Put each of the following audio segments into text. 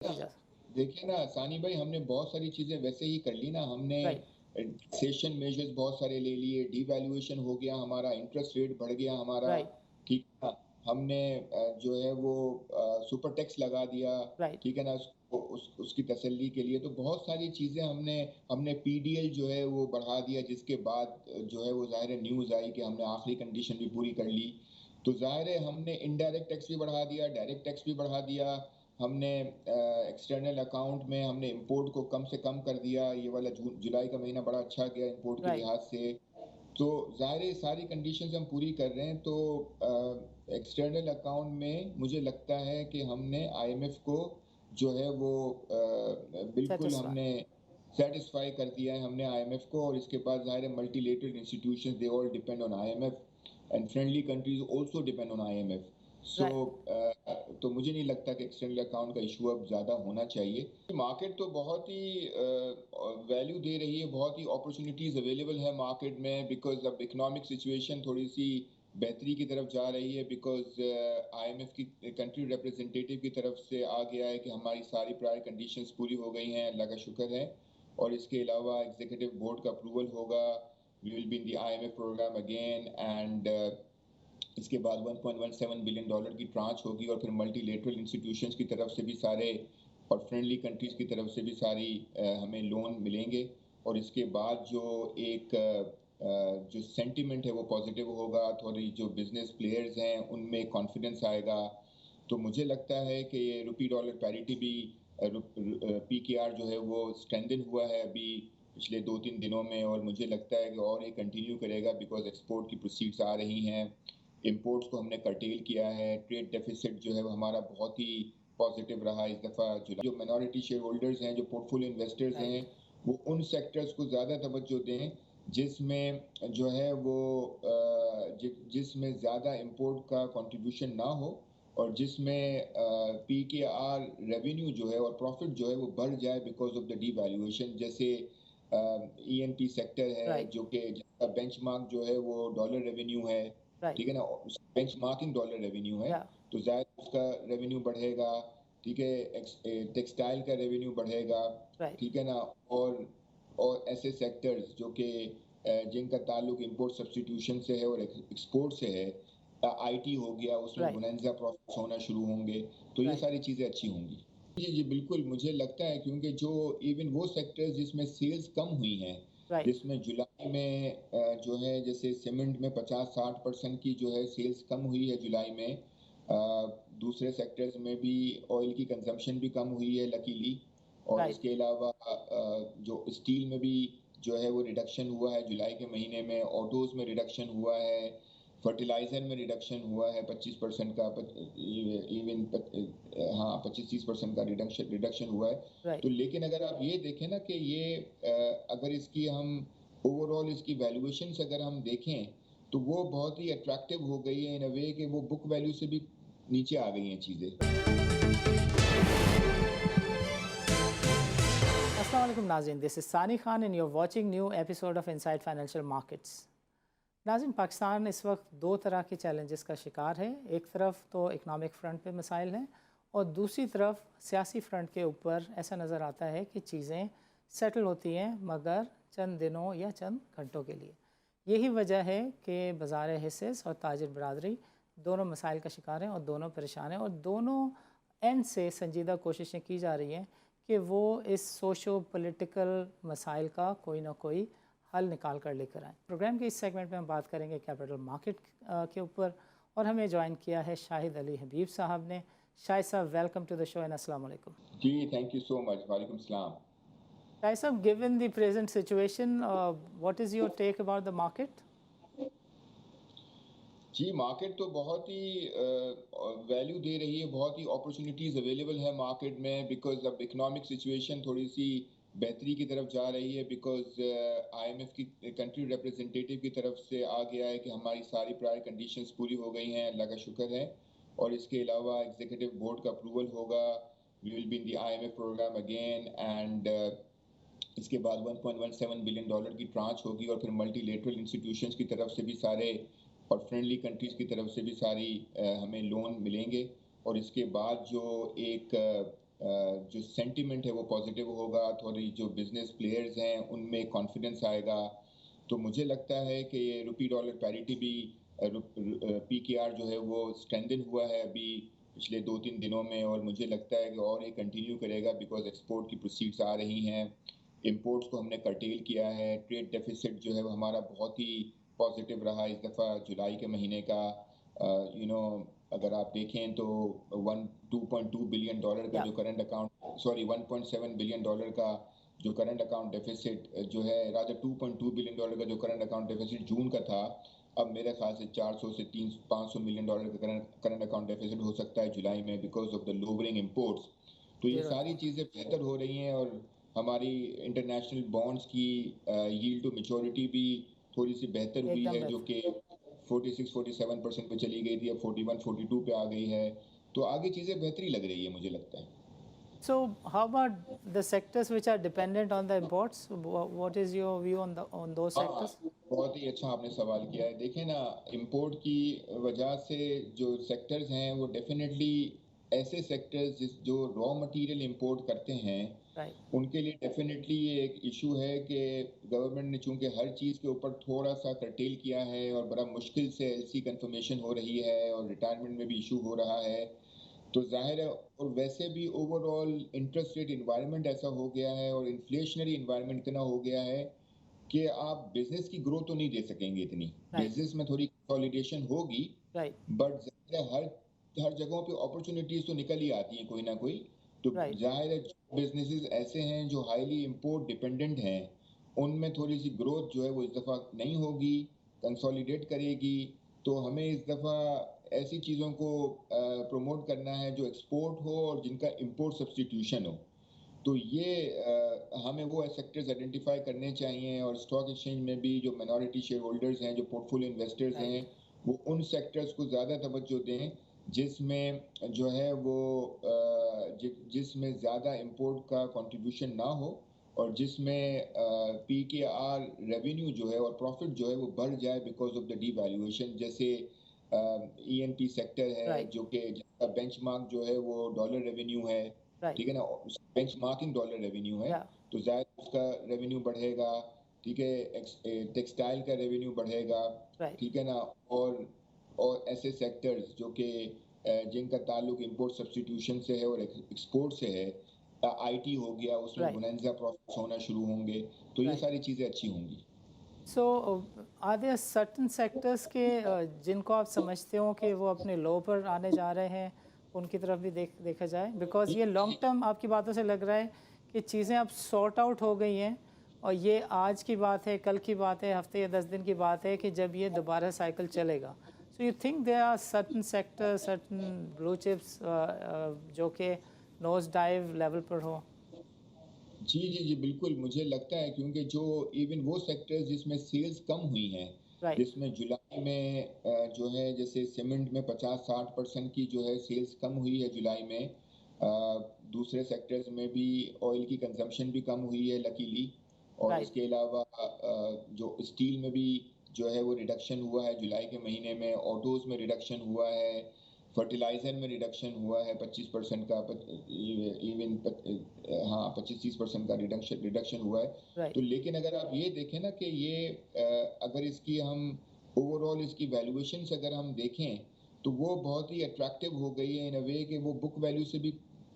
जी जा देखिए ना सानी भाई, हमने बहुत सारी चीजें वैसे ही कर ली ना। हमने राइट, सेशन मेजर्स बहुत सारे ले लिए, डिवैल्यूएशन हो गया हमारा, इंटरेस्ट रेट बढ़ गया हमारा। राइट, ठीक है ना। हमने जो है वो सुपर टैक्स लगा दिया। राइट, ठीक है ना। उसकी तसल्ली के लिए तो बहुत सारी चीजें हमने हमने पीडीएल जो है वो बढ़ा दिया, जिसके बाद जो है वो जाहिर है न्यूज आई कि हमने आखिरी कंडीशन भी पूरी कर ली। तो जाहिर है हमने इनडायरेक्ट टैक्स भी बढ़ा दिया, डायरेक्ट टैक्स भी बढ़ा दिया। हमने एक्सटर्नल अकाउंट में हमने इंपोर्ट को कम से कम कर दिया। ये वाला जून जुलाई का महीना बड़ा अच्छा गया इंपोर्ट के राइट, लिहाज से। तो ज़ाहिर है सारी कंडीशंस हम पूरी कर रहे हैं। तो एक्सटर्नल अकाउंट में मुझे लगता है कि हमने आईएमएफ को जो है वो बिल्कुल सैटिस्फाई हमने सेटिस्फाई कर दिया है हमने आईएमएफ को। और इसके बाद ज़ाहिर है multilateral institutions they all depend on IMF and friendly countries also depend on IMF. So right, तो मुझे नहीं लगता कि एक्सटर्नल अकाउंट का इशू अब ज़्यादा होना चाहिए। मार्केट तो बहुत ही वैल्यू दे रही है, बहुत ही अपॉर्चुनिटीज़ अवेलेबल है मार्केट में, बिकॉज़ अब इकोनॉमिक सिचुएशन थोड़ी-सी बेहतरी की तरफ जा रही है। बिकॉज़ आईएमएफ की कंट्री रिप्रेजेंटेटिव की तरफ से आ गया है कि हमारी सारी प्रायर कंडीशंस पूरी हो गई हैं, अल्लाह का शुक्र है। और इसके अलावा एग्जीक्यूटिव बोर्ड का अप्रूवल होगा, we will be in the IMF programme again. And इसके बाद 1.17 बिलियन डॉलर की ट्रांच होगी, और फिर मल्टीलेटरल इंस्टीट्यूशंस की तरफ से भी सारे, और फ्रेंडली कंट्रीज की तरफ से भी सारी हमें लोन मिलेंगे। और इसके बाद जो एक जो सेंटिमेंट है वो पॉजिटिव होगा, थोड़ी जो बिजनेस प्लेयर्स हैं उनमें कॉन्फिडेंस आएगा। तो मुझे लगता है कि ये रुपी डॉलर पैरिटी भी, पीकेआर जो है वो स्ट्रेंथन हुआ है अभी पिछले 2-3 दिनों में। और मुझे लगता है कि और ये कंटिन्यू करेगा, बिकॉज एक्सपोर्ट की प्रोसीड्स आ रही हैं। इंपोर्ट्स को हमने कर्टेल किया है। ट्रेड डेफिसिट जो है वो हमारा बहुत ही पॉजिटिव रहा इस दफ़ा। जो माइनॉरिटी शेयर होल्डर्स हैं, जो पोर्टफोलियो इन्वेस्टर्स हैं, राइट, वो उन सेक्टर्स को ज़्यादा तवज्जो दें जिसमें जो है वो जिसमें ज़्यादा इंपोर्ट का कंट्रीब्यूशन ना हो, और जिसमें पीकेआर रेवेन्यू जो है और प्रॉफिट जो है वो बढ़ जाए बिकॉज ऑफ द डीवैल्यूएशन। जैसे ईएनपी सेक्टर है, राइट, जो कि जिसका बेंचमार्क जो है वो डॉलर रेवेन्यू है। राइट, ठीक है ना। बेंचमार्किंग डॉलर रेवेन्यू है। या तो ज़ाहिर उसका रेवेन्यू बढ़ेगा। ठीक है। टेक्सटाइल का रेवेन्यू बढ़ेगा। राइट, ठीक है ना। और ऐसे सेक्टर्स जो कि जिनका ताल्लुक इंपोर्ट सब्स्टिट्यूशन से है और एक्सपोर्ट से है, आईटी हो गया, उसमें राइट, बोनंजा प्रॉफिट्स होना शुरू होंगे। तो ये राइट, सारी चीज़ें अच्छी होंगी। जी, जी, बिल्कुल मुझे लगता है, क्योंकि जो इवन वो सेक्टर्स जिसमें सेल्स कम हुई हैं, राइट, जिसमें जुलाई में जो है जैसे सीमेंट में 50-60% की जो है सेल्स कम हुई है जुलाई में। दूसरे सेक्टर्स में भी ऑयल की कंजम्पशन भी कम हुई है लकीली। और राइट, इसके अलावा जो स्टील में भी जो है वो रिडक्शन हुआ है जुलाई के महीने में, ऑटोज़ में रिडक्शन हुआ है, फर्टिलाइज़र में रिडक्शन हुआ है 25% का, इवन हाँ 25-30% का रिडक्शन रिडक्शन हुआ है। राइट। तो लेकिन अगर आप ये देखें ना कि ये अगर इसकी हम ओवरऑल इसकी वैल्यूएशंस अगर हम देखें, तो वो बहुत ही अट्रैक्टिव हो गई है इन अ वे कि वो बुक वैल्यू से भी नीचे आ गई हैं चीज़ें। अस्सलाम वालेकुम नाज़रीन, this is Saani Khan and you are watching new episode of Inside Financial Markets. नाज़रीन, पाकिस्तान इस वक्त दो तरह के चैलेंजेस का शिकार है। एक तरफ तो इकनॉमिक फ्रंट पे मसाइल हैं, और दूसरी तरफ सियासी फ्रंट के ऊपर ऐसा नज़र आता है कि चीज़ें सेटल होती हैं, मगर चंद दिनों या चंद घंटों के लिए। यही वजह है कि बाज़ार हिस्सेस और ताजिर बरादरी दोनों मसाइल का शिकार हैं और दोनों परेशान हैं, और दोनों एंड से संजीदा कोशिशें की जा रही हैं कि वो इस सोशो पॉलिटिकल मसाइल का कोई ना कोई हल निकाल कर लेकर आएँ। प्रोग्राम के इस सेगमेंट में हम बात करेंगे कैपिटल मार्केट के ऊपर, और हमें ज्वाइन किया है शाहिद अली हबीब साहब ने। शाहिद साहब, welcome to the show and अस्सलाम वालेकुम। जी, थैंक यू सो मच। वालेकुम सलाम। शाहिद साहब, given the present situation, what is your take about the market? जी, मार्केट तो बहुत ही वैल्यू दे रही है, बहुत ही अपॉर्चुनिटीज़ अवेलेबल है मार्केट में, बिकॉज़ अब इकोनॉमिक सिचुएशन थोड़ी-सी बेहतरी की तरफ जा रही है। बिकॉज़ आईएमएफ की कंट्री रिप्रेजेंटेटिव की तरफ से आ गया है कि हमारी सारी प्रायर कंडीशंस पूरी हो गई हैं, अल्लाह का शुक्र है। और इसके अलावा एग्जीक्यूटिव बोर्ड का अप्रूवल होगा, we will be in the IMF programme again. And इसके बाद 1.17 बिलियन डॉलर की ट्रांच होगी, और फिर मल्टीलेटरल इंस्टीट्यूशंस की तरफ से भी सारे, और फ्रेंडली कंट्रीज की तरफ से भी सारी हमें लोन मिलेंगे। और इसके बाद जो एक जो सेंटिमेंट है वो पॉजिटिव होगा, थोड़ी जो बिजनेस प्लेयर्स हैं उनमें कॉन्फिडेंस आएगा। तो मुझे लगता है कि ये रुपी डॉलर पैरिटी भी पीकेआर जो है वो स्ट्रेंथन हुआ है अभी पिछले 2-3 दिनों में, और मुझे लगता है कि और ये कंटिन्यू करेगा बिकॉज एक्सपोर्ट की प्रोसीड्स आ रही हैं, इंपोर्ट्स को हमने कर्टेल किया है, ट्रेड डेफिसिट जो है वो हमारा बहुत ही पॉजिटिव रहा इस दफ़ा जुलाई के महीने का। यू नो अगर आप देखें तो 2.2 बिलियन डॉलर का या जो current account, sorry 1.7 billion dollar का जो करंट अकाउंट डेफिसिट जो है, रादर 2.2 बिलियन डॉलर का जो करंट अकाउंट डेफिसिट जून का था, अब मेरे ख्याल से 400 से 500 मिलियन डॉलर का करंट अकाउंट डेफिसिट हो सकता है जुलाई में because of the lowering imports. तो ये जरूर सारी चीज़ें बेहतर हो रही हैं, और हमारी इंटरनेशनल बॉन्ड्स की यील्ड टू मैच्योरिटी भी थोड़ी सी बेहतर हुई एकदम है, जो बेहतर। कि 46-47% पे चली गई थी, अब 41-42 पे आ गई है। तो आगे चीज़ें बेहतरी लग रही है मुझे लगता है। So how about the sectors which are dependent on the imports? What is your view on the on those हाँ, sectors? बहुत ही अच्छा आपने सवाल किया है। देखिए ना, इंपोर्ट की वजह से जो सेक्टर्स हैं वो डेफिनेटली ऐसे सेक्टर्स जो रॉ मटेरियल इंपोर्ट करते हैं, Right, उनके लिए डेफिनेटली ये एक इशू है कि गवर्नमेंट ने चूंकि हर चीज़ के ऊपर थोड़ा सा कर्टेल किया है और बड़ा मुश्किल से एलसी कंफर्मेशन हो रही है और रिटायरमेंट में भी इशू हो रहा है, तो जाहिर है, और वैसे भी ओवरऑल इंटरेस्ट रेट इन्वायरमेंट ऐसा हो गया है और इन्फ्लेशनरी इन्वायरमेंट इतना हो गया है कि आप बिजनेस की ग्रोथ तो नहीं दे सकेंगे इतनी। right, बिजनेस में थोड़ी कंसोलिडेशन होगी, right, बट ज़ाहिर है हर हर जगहों पे अपॉर्चुनिटीज तो निकल ही आती हैं कोई ना कोई। तो right, जाहिर है बिजनेसेस ऐसे हैं जो हाईली इंपोर्ट डिपेंडेंट हैं, उनमें थोड़ी सी ग्रोथ जो है वो इस दफ़ा नहीं होगी, कंसोलिडेट करेगी। तो हमें इस दफ़ा ऐसी चीज़ों को प्रमोट करना है जो एक्सपोर्ट हो और जिनका इंपोर्ट सब्सटीट्यूशन हो। तो ये हमें वो सेक्टर्स आइडेंटिफाई करने चाहिए, और स्टॉक एक्सचेंज में भी जो मिनॉरिटी शेयर होल्डर्स हैं, जो पोर्टफोलियो इन्वेस्टर्स right, हैं, वो उन सेक्टर्स को ज़्यादा तवज्जो दें जिसमें जो है वो जिसमें ज़्यादा इंपोर्ट का कंट्रीब्यूशन ना हो, और जिसमें पीकेआर रेवेन्यू जो है और प्रॉफिट जो है वो बढ़ जाए बिकॉज ऑफ द डीवैल्यूएशन। जैसे ईएनपी सेक्टर है right, जो कि जिसका बेंचमार्क जो है वो डॉलर रेवेन्यू है, right. ठीक है ना, बेंचमार्किंग डॉलर रेवेन्यू है, Yeah, तो ज़ाहिर उसका रेवेन्यू बढ़ेगा, ठीक है, टेक्सटाइल का रेवेन्यू बढ़ेगा, right, ठीक है ना, और ऐसे सेक्टर्स जो कि जिनका ताल्लुक इंपोर्ट सब्स्टिट्यूशन से है और एक्सपोर्ट से है, आईटी हो गया, उसमें right, बोनंजा प्रॉफिट्स होना शुरू होंगे, तो ये right. सारी चीज़ें अच्छी होंगी। So, are there certain sectors के जिनको आप समझते हो कि वो अपने लो पर आने जा रहे हैं, उनकी तरफ भी देखा जाए? बिकॉज़ ये लॉन्ग टर्म आपकी बातों से लग रहा है कि चीज़ें अब सॉर्ट आउट हो गई हैं और ये आज की बात है, कल की बात है, हफ्ते या 10 दिन की बात है कि जब ये दोबारा साइकिल चलेगा। So you think there are certain sectors, certain blue chips जो कि नोज़ डाइव लेवल पर हो? जी, जी, जी, बिल्कुल, मुझे लगता है क्योंकि जो इवन वो सेक्टर्स जिसमें सेल्स कम हुई हैं, राइट, जिसमें जुलाई में जो है जैसे सीमेंट में 50-60% की जो है सेल्स कम हुई है जुलाई में। दूसरे सेक्टर्स में भी ऑयल की कंजम्पशन भी कम हुई है लकीली, और राइट, इसके अलावा जो स्टील में भी जो है वो रिडक्शन हुआ है जुलाई के महीने में, ऑटोज़ में रिडक्शन हुआ है, फर्टिलाइज़र में रिडक्शन हुआ है 25% का, इवन हाँ 25-30% का रिडक्शन रिडक्शन हुआ है। राइट, तो लेकिन अगर आप ये देखें ना कि ये अगर इसकी हम ओवरऑल इसकी वैल्यूएशंस अगर हम देखें, तो वो बहुत ही अट्रैक्टिव हो गई है इन अ वे कि वो बुक वैल्यू से भी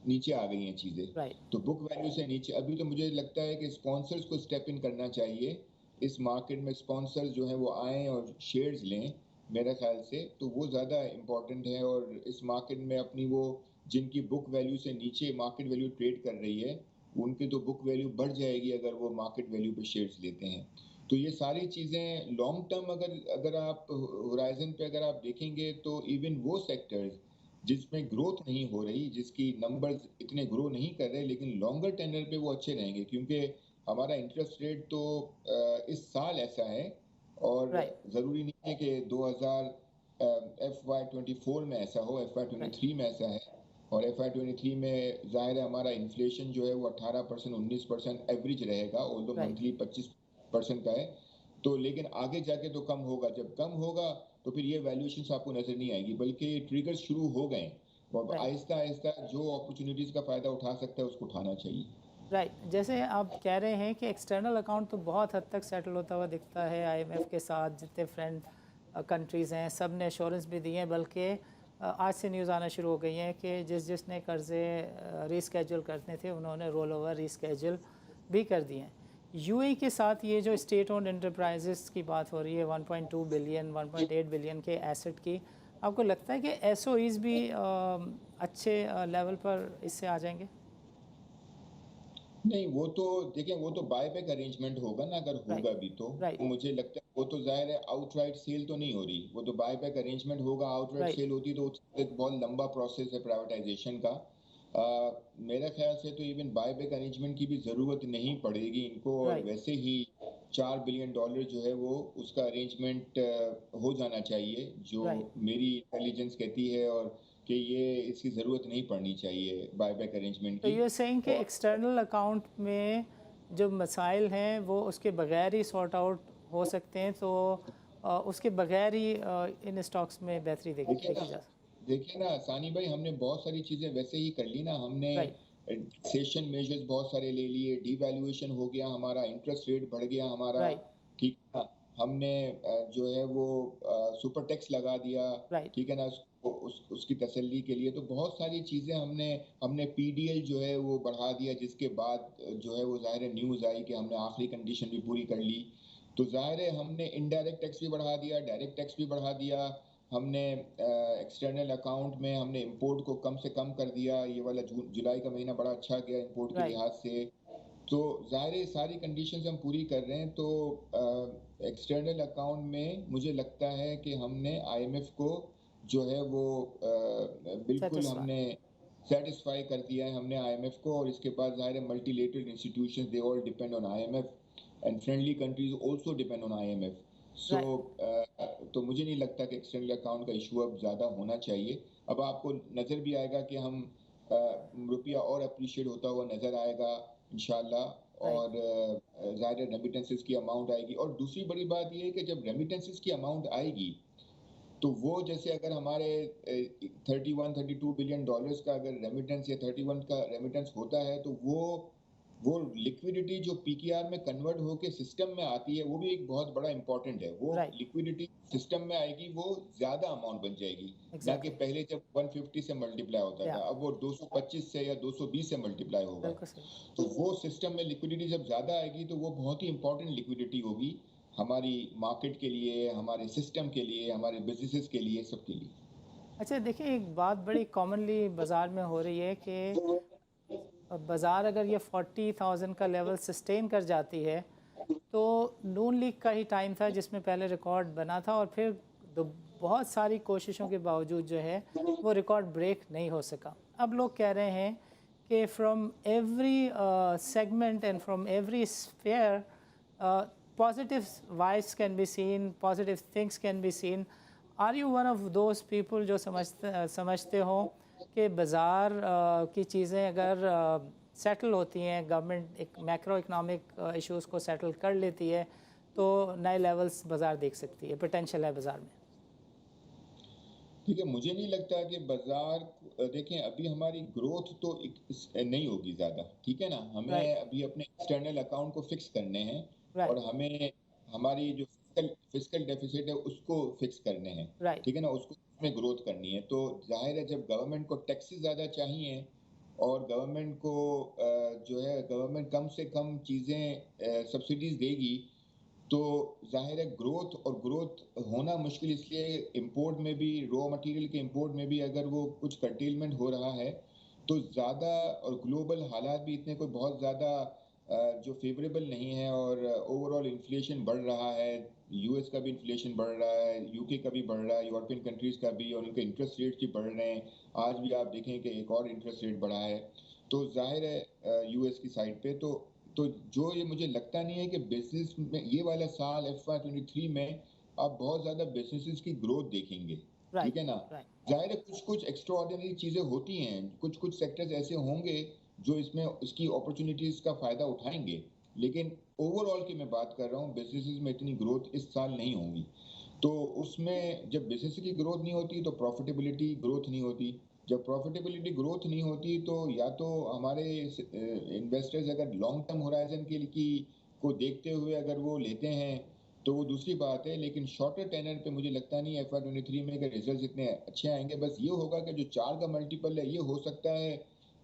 नीचे आ गई हैं चीज़ें। राइट, तो बुक वैल्यू से नीचे अभी तो मुझे लगता है कि स्पॉन्सर्स को स्टेप इन करना चाहिए। इस मार्केट में स्पॉन्सर्स जो हैं वो आएँ और शेयर्स लें, मेरे ख़्याल से तो वो ज़्यादा इम्पोर्टेंट है, और इस मार्केट में अपनी वो जिनकी बुक वैल्यू से नीचे मार्केट वैल्यू ट्रेड कर रही है, उनकी तो बुक वैल्यू बढ़ जाएगी अगर वो मार्केट वैल्यू पे शेयर्स लेते हैं। तो ये सारी चीज़ें लॉन्ग टर्म अगर अगर आप होराइज़न पे अगर आप देखेंगे, तो इवन वो सेक्टर्स जिसमें ग्रोथ नहीं हो रही, जिसकी नंबर्स इतने ग्रो नहीं कर रहे, लेकिन लॉन्गर टेन्योर पे वो अच्छे रहेंगे क्योंकि हमारा इंटरेस्ट रेट तो इस साल ऐसा है, और राइट, ज़रूरी नहीं है कि 2000 FY24 में ऐसा हो, राइट, FY23 में ऐसा है। और FY23 में ज़ाहिर है हमारा इन्फ्लेशन जो है वो 18% 19% एवरेज रहेगा, ऑल्दो राइट, मंथली 25% का है। तो लेकिन आगे जाके तो कम होगा, जब कम होगा तो फिर ये वैल्यूएशंस आपको नज़र नहीं आएगी, बल्कि ट्रिगर्स शुरू हो गए हैं। और राइट। आहिस्ता आहिस्ता जो अपॉर्चुनिटीज़ का फ़ायदा उठा सकता है उसको उठाना चाहिए। राइट, जैसे आप कह रहे हैं कि एक्सटर्नल अकाउंट तो बहुत हद तक सेटल होता हुआ दिखता है। आईएमएफ के साथ जितने फ्रेंड कंट्रीज़ हैं सब ने एश्योरेंस भी दी हैं, बल्कि आज से न्यूज़ आना शुरू हो गई हैं कि जिसने कर्ज़े रीस्केड्यूल करने थे उन्होंने रोल ओवर रीस्केड्यूल भी कर दिए हैं। यूएई के साथ ये जो स्टेट ओन्ड एंटरप्राइजेस की बात हो रही है 1.2 बिलियन 1.8 बिलियन के एसेट की, आपको लगता है कि एसओईज भी अच्छे लेवल पर इससे आ जाएंगे? नहीं, वो तो देखिए, वो तो बायबैक अरेंजमेंट होगा ना, अगर राइट। होगा भी तो राइट। मुझे लगता है वो तो ज़ाहिर है आउटराइट सेल तो नहीं हो रही, वो तो बायबैक अरेंजमेंट होगा। Outright right. सेल होती तो एक बहुत लंबा प्रोसेस है प्राइवेटाइजेशन का। मेरा ख्याल से तो इवन बायबैक अरेंजमेंट की भी ज़रूरत नहीं पड़ेगी इनको, और राइट। वैसे ही $4 बिलियन जो है वो उसका अरेंजमेंट हो जाना चाहिए, जो राइट। मेरी इंटेलिजेंस कहती है, और कि ये इसकी ज़रूरत नहीं पड़नी चाहिए बायबैक अरेंजमेंट तो की। यू आर सेइंग कि और एक्सटर्नल अकाउंट में जो मसाइल हैं वो उसके बगैर ही सॉर्ट आउट हो सकते हैं, तो उसके बगैर ही इन स्टॉक्स में बेहतरी देखिए ना देखी जा सकती। देखिए ना सानी भाई, हमने बहुत सारी चीजें वैसे ही कर ली ना। हमने राइट। सेशन मेजर्स बहुत सारे ले लिए, डिवैल्यूएशन हो गया हमारा, इंटरेस्ट रेट बढ़ गया हमारा, राइट। ठीक है ना। हमने जो है वो सुपर टैक्स लगा दिया, राइट। ठीक है ना, उसकी तसल्ली के लिए। तो बहुत सारी चीजें हमने हमने पीडीएल जो है वो बढ़ा दिया, जिसके बाद जो है वो ज़ाहिर है न्यूज़ आई कि हमने आखिरी कंडीशन भी पूरी कर ली। तो ज़ाहिर है हमने इनडायरेक्ट टैक्स भी बढ़ा दिया, डायरेक्ट टैक्स भी बढ़ा दिया। हमने एक्सटर्नल अकाउंट में हमने इंपोर्ट को कम से कम कर दिया। ये वाला जून जुलाई का महीना बड़ा अच्छा गया इंपोर्ट के राइट। लिहाज से। तो ज़ाहिर है सारी कंडीशंस हम पूरी कर रहे हैं। तो एक्सटर्नल अकाउंट में मुझे लगता है कि हमने आईएमएफ को जो है वो बिल्कुल सेटिस्फाई। हमने सेटिस्फाई कर दिया है हमने आईएमएफ को। और इसके बाद ज़ाहिर है multilateral institutions they all depend on IMF, and friendly countries also depend on IMF. So right. तो मुझे नहीं लगता कि एक्सटर्नल अकाउंट का इशू अब ज़्यादा होना चाहिए। अब आपको नज़र भी आएगा कि हम रुपया और अप्रिशिएट होता हुआ नज़र आएगा इंशाल्लाह। राइट। और ज़ाहिर है रेमिटेंसेस की अमाउंट आएगी। और दूसरी बड़ी बात ये है कि जब रेमिटेंसेस की अमाउंट आएगी, तो वो जैसे अगर हमारे 31-32 बिलियन डॉलर्स का अगर रेमिटेंस या 31 का रेमिटेंस होता है, तो वो लिक्विडिटी जो पीकेआर में कन्वर्ट होके सिस्टम में आती है, वो भी एक बहुत बड़ा इंपॉर्टेंट है। वो राइट। लिक्विडिटी सिस्टम में आएगी, वो ज्यादा अमाउंट बन जाएगी, ना कि एग्जैक्टली। पहले जब 150 से मल्टीप्लाई होता या था, अब वो 225 से या 220 से मल्टीप्लाई होगा। बिल्कुल सही। तो वो सिस्टम में लिक्विडिटी जब ज्यादा आएगी, तो वो बहुत ही इंपॉर्टेंट लिक्विडिटी होगी हमारी मार्केट के लिए, हमारे सिस्टम के लिए, हमारे बिजनेसेस के लिए, सबके लिए। अच्छा, देखिए एक बात बड़ी कॉमनली बाज़ार में हो रही है कि बाज़ार अगर ये 40,000 का लेवल सस्टेन कर जाती है, तो नून लीग का ही टाइम था जिसमें पहले रिकॉर्ड बना था, और फिर बहुत सारी कोशिशों के बावजूद जो है वो रिकॉर्ड ब्रेक नहीं हो सका। अब लोग कह रहे हैं कि from every segment and from every sphere positive vibes can be seen, positive things can be seen. Are you one of those people जो समझते हो कि बाज़ार की चीज़ें अगर सेटल होती हैं, गवर्नमेंट एक मैक्रो इकोनॉमिक इश्यूज़ को सेटल कर लेती है, तो नए लेवल्स बाज़ार देख सकती है, पोटेंशियल है बाज़ार में? ठीक है, मुझे नहीं लगता कि बाजार, देखें अभी हमारी ग्रोथ तो नहीं होगी ज्यादा, ठीक है ना। राइट। हमें अभी अपने एक्सटर्नल अकाउंट को फिक्स करने हैं, राइट। और हमें हमारी जो फिस्कल डेफिसिट है उसको फिक्स करने हैं, राइट। ठीक है ना, उसको उसमें ग्रोथ करनी है। तो जाहिर है जब गवर्नमेंट को टैक्सेस ज्यादा चाहिए, और गवर्नमेंट को जो है गवर्नमेंट कम से कम चीजें सब्सिडीज देगी, तो जाहिर है ग्रोथ, और ग्रोथ होना मुश्किल इसलिए इंपोर्ट में भी, रॉ मटेरियल के इंपोर्ट में भी अगर वो कुछ कर्टेलमेंट हो रहा है, तो ज़्यादा, और ग्लोबल हालात भी इतने कोई बहुत ज़्यादा जो फेवरेबल नहीं है, और ओवरऑल इन्फ्लेशन बढ़ रहा है। यूएस का भी इन्फ्लेशन बढ़ रहा है, यूके का भी बढ़ रहा है, यूरोपियन कंट्रीज़ का भी, और उनके इंटरेस्ट रेट भी बढ़ रहे हैं। आज भी आप देखें कि एक और इंटरेस्ट रेट बढ़ा है। तो जाहिर है यूएस की साइड पे तो जो ये मुझे लगता नहीं है कि बिजनेस में ये वाला साल FY23 में आप बहुत ज़्यादा बिजनेसेस की ग्रोथ देखेंगे, राइट। ठीक है ना। राइट। जाहिर है कुछ कुछ एक्स्ट्रा ऑर्डिनरी चीज़ें होती हैं, कुछ कुछ सेक्टर्स ऐसे होंगे जो इसमें इसकी अपॉर्चुनिटीज़ का फ़ायदा उठाएंगे, लेकिन ओवरऑल की मैं बात कर रहा हूँ, बिजनेसेस में इतनी ग्रोथ इस साल नहीं होंगी। तो उसमें जब बिजनेस की ग्रोथ नहीं होती, तो प्रॉफिटेबिलिटी ग्रोथ नहीं होती। जब प्रॉफिटेबिलिटी ग्रोथ नहीं होती तो या तो हमारे इन्वेस्टर्स अगर लॉन्ग टर्म होराइजन के लिए को देखते हुए अगर वो लेते हैं तो वो दूसरी बात है, लेकिन शॉर्टर टेनर पे मुझे लगता नहीं FY23 में अगर रिजल्ट इतने अच्छे आएंगे। बस ये होगा कि जो 4 का मल्टीपल है ये हो सकता है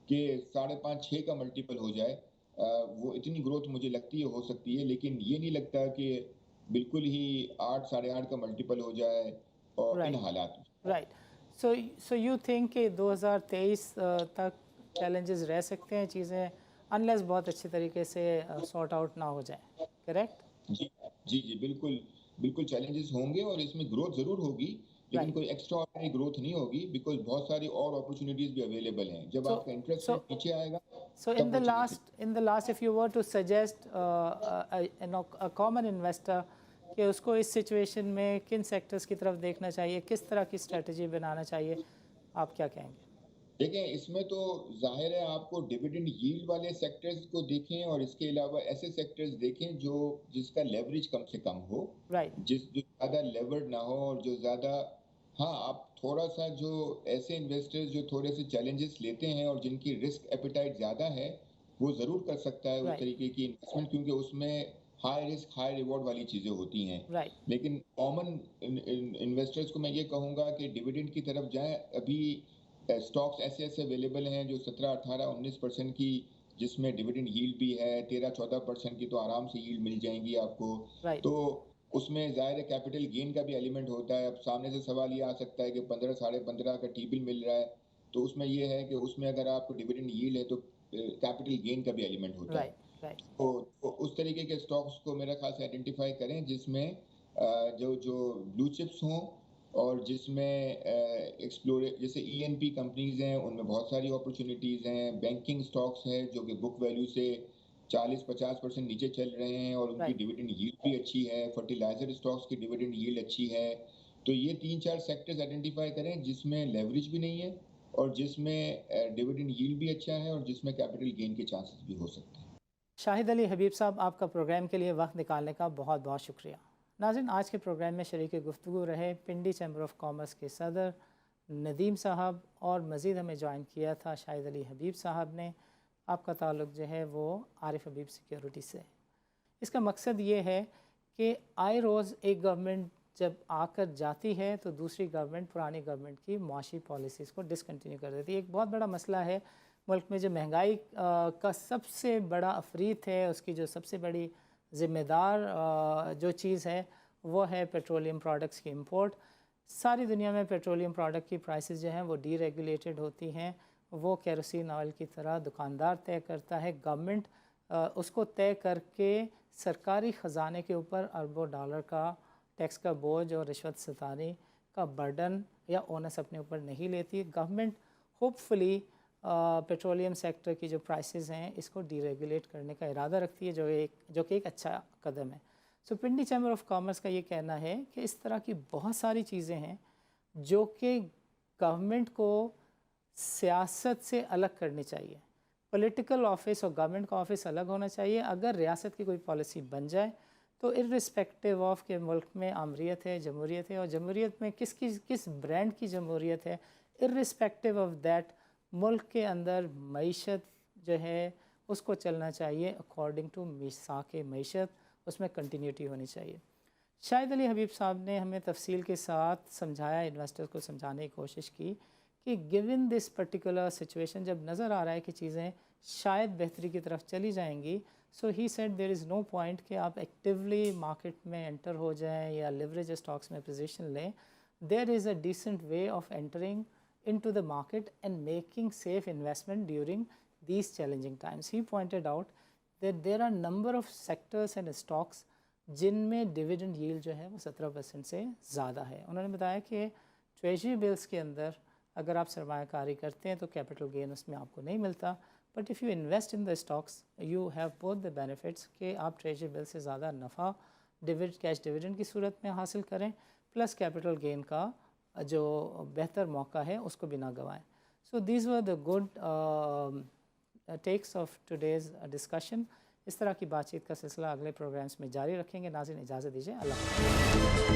कि 5.5-6 का मल्टीपल हो जाए। वो इतनी ग्रोथ मुझे लगती है हो सकती है, लेकिन ये नहीं लगता कि बिल्कुल ही 8 8.5 का मल्टीपल हो जाए और इन राइट, हालात में। राइट। सो यू थिंक कि 2023 तक चैलेंजेस रह सकते हैं चीज़ें, अनलेस बहुत अच्छे तरीके से सॉर्ट आउट ना हो जाए, करेक्ट? जी, जी, बिल्कुल, बिल्कुल चैलेंजेस होंगे और इसमें ग्रोथ ज़रूर होगी, लेकिन राइट। कोई एक्स्ट्राऑर्डिनरी ग्रोथ नहीं होगी बिकॉज़ बहुत सारी और अपॉर्च्युनिटीज़ भी अवेलेबल हैं। जब सो आपका इंटरेस्ट सो रेट नीचे आएगा, So तब वो चीज़ें in the last, if you were to suggest a common investor कि उसको इस सिचुएशन में किन सेक्टर्स की तरफ देखना चाहिए, किस तरह की स्ट्रेटजी बनाना चाहिए, आप क्या कहेंगे? देखें, इसमें तो ज़ाहिर है आपको डिविडेंड यील्ड वाले सेक्टर्स को देखें और इसके अलावा ऐसे सेक्टर्स देखें जो जिसका लेवरेज कम से कम हो, राइट, जो ज़्यादा लेवर्ड ना हो और जो ज़्यादा। हाँ, आप थोड़ा-सा जो ऐसे इन्वेस्टर्स जो थोड़े से चैलेंजेस लेते हैं और जिनकी रिस्क एपेटाइट ज़्यादा है, वो ज़रूर कर सकता है उस राइट, तरीके की इन्वेस्टमेंट, क्योंकि उसमें हाई रिस्क, हाई रिवॉर्ड वाली चीज़ें होती हैं। राइट, लेकिन कॉमन इन्वेस्टर्स को मैं ये कहूँगा कि डिविडेंड की तरफ जाएँ। अभी स्टॉक्स ऐसे-ऐसे अवेलेबल हैं जो 17, 18, 19% की, जिसमें डिविडेंड यील्ड भी है, 13-14% की तो आराम से यील्ड मिल जाएँगी आपको। राइट, तो उसमें ज़ाहिर है कैपिटल गेन का भी एलिमेंट होता है। अब सामने से सवाल ये आ सकता है कि 15, साढ़े 15 का टी-बिल मिल रहा है, तो उसमें ये है कि उसमें अगर आपको डिविडेंड यील्ड है तो कैपिटल गेन का भी एलिमेंट होता है। राइट, राइट, तो उस तरीके के स्टॉक्स को मेरा ख़्याल से आइडेंटिफ़ाई करें जिसमें जो जो ब्लू चिप्स हों और जिसमें एक्सप्लोरे जैसे ईएनपी कंपनीज़ हैं, उनमें बहुत सारी अपॉर्च्युनिटीज़ हैं। बैंकिंग स्टॉक्स हैं जो कि बुक वैल्यू से 40-50% नीचे चल रहे हैं और उनकी राइट। डिविडेंड यील्ड भी अच्छी है। फर्टिलाइज़र स्टॉक्स की डिविडेंड यील्ड अच्छी है। तो ये 3-4 सेक्टर्स आइडेंटिफ़ाई करें जिसमें लेवरेज भी नहीं है और जिसमें डिविडेंड यील्ड भी अच्छा है और जिसमें कैपिटल गेन के चांसेस भी हो सकते हैं। शाहिद अली हबीब साहब, आपका प्रोग्राम के लिए वक्त निकालने का बहुत बहुत शुक्रिया। नाज़रीन, आज के प्रोग्राम में शरीक गुफ्तगू रहे पिंडी चैम्बर ऑफ कॉमर्स के सदर नदीम साहब, और मज़ीद हमें ज्वाइन किया था शाहिद अली हबीब साहब ने। आपका ताल्लुक़ जो है वो आरिफ हबीब सिक्योरिटी से। इसका मकसद ये है कि आए रोज़ एक गवर्नमेंट जब आकर जाती है तो दूसरी गवर्नमेंट पुरानी गवर्नमेंट की मुआशी पॉलिसीज़ को डिसकंटिन्यू कर देती है। एक बहुत बड़ा मसला है मुल्क में, जो महंगाई का सबसे बड़ा अफरीत है, उसकी जो सबसे बड़ी ज़िम्मेदार जो चीज़ है वो है पेट्रोलियम प्रोडक्ट्स की इंपोर्ट। सारी दुनिया में पेट्रोलियम प्रोडक्ट की प्राइसेस जो हैं वो डीरेगुलेटेड होती हैं। वो केरोसिन ऑयल की तरह दुकानदार तय करता है, गवर्नमेंट उसको तय करके सरकारी ख़जाने के ऊपर अरबों डॉलर का टैक्स का बोझ और रिश्वत सतानी का बर्डन या ओनस अपने ऊपर नहीं लेती। गवर्नमेंट होपफुली पेट्रोलियम सेक्टर की जो प्राइसेस हैं इसको डीरेगुलेट करने का इरादा रखती है, जो कि एक अच्छा कदम है। सो पिंडी चैम्बर ऑफ कॉमर्स का ये कहना है कि इस तरह की बहुत सारी चीज़ें हैं जो कि गवर्नमेंट को सियासत से अलग करनी चाहिए। पॉलिटिकल ऑफिस और गवर्नमेंट का ऑफिस अलग होना चाहिए। अगर रियासत की कोई पॉलिसी बन जाए तो इर्रिस्पेक्टिव ऑफ के मुल्क में आमरीत है, जमहूरियत है, और जमहूरियत में किस ब्रांड की जमहूरियत है, इर्रिस्पेक्टिव ऑफ दैट मुल्क के अंदर मईशत जो है उसको चलना चाहिए अकॉर्डिंग टू मिसाक मईशत, उसमें कंटिन्यूटी होनी चाहिए। शाहिद अली हबीब साहब ने हमें तफसील के साथ समझाया, इन्वेस्टर्स को समझाने की कोशिश की कि गिवन दिस पर्टिकुलर सिचुएशन जब नज़र आ रहा है कि चीज़ें शायद बेहतरी की तरफ चली जाएंगी, so he said there is no point कि आप एक्टिवली मार्केट में एंटर हो जाएं या लिवरेज स्टॉक्स में पोजीशन लें। There is a decent way of entering into the market and making safe investment during these challenging times. He pointed out that there are number of sectors and stocks जिनमें dividend yield जो है वो 17% से ज़्यादा है। उन्होंने बताया कि ट्रेजरी बिल्स के अंदर अगर आप सरमायाकारी करते हैं तो कैपिटल गेन उसमें आपको नहीं मिलता, but if you invest in the stocks you have both the benefits कि आप ट्रेजरी बिल से ज़्यादा नफ़ा कैश डिविडेंड की सूरत में हासिल करें, प्लस कैपिटल गेन का जो बेहतर मौका है उसको भी ना गंवाएं। So these were the good takes of today's discussion. इस तरह की बातचीत का सिलसिला अगले प्रोग्राम्स में जारी रखेंगे। नाज़रीन, इजाज़त दीजिए, अल्लाह हाफ़िज़।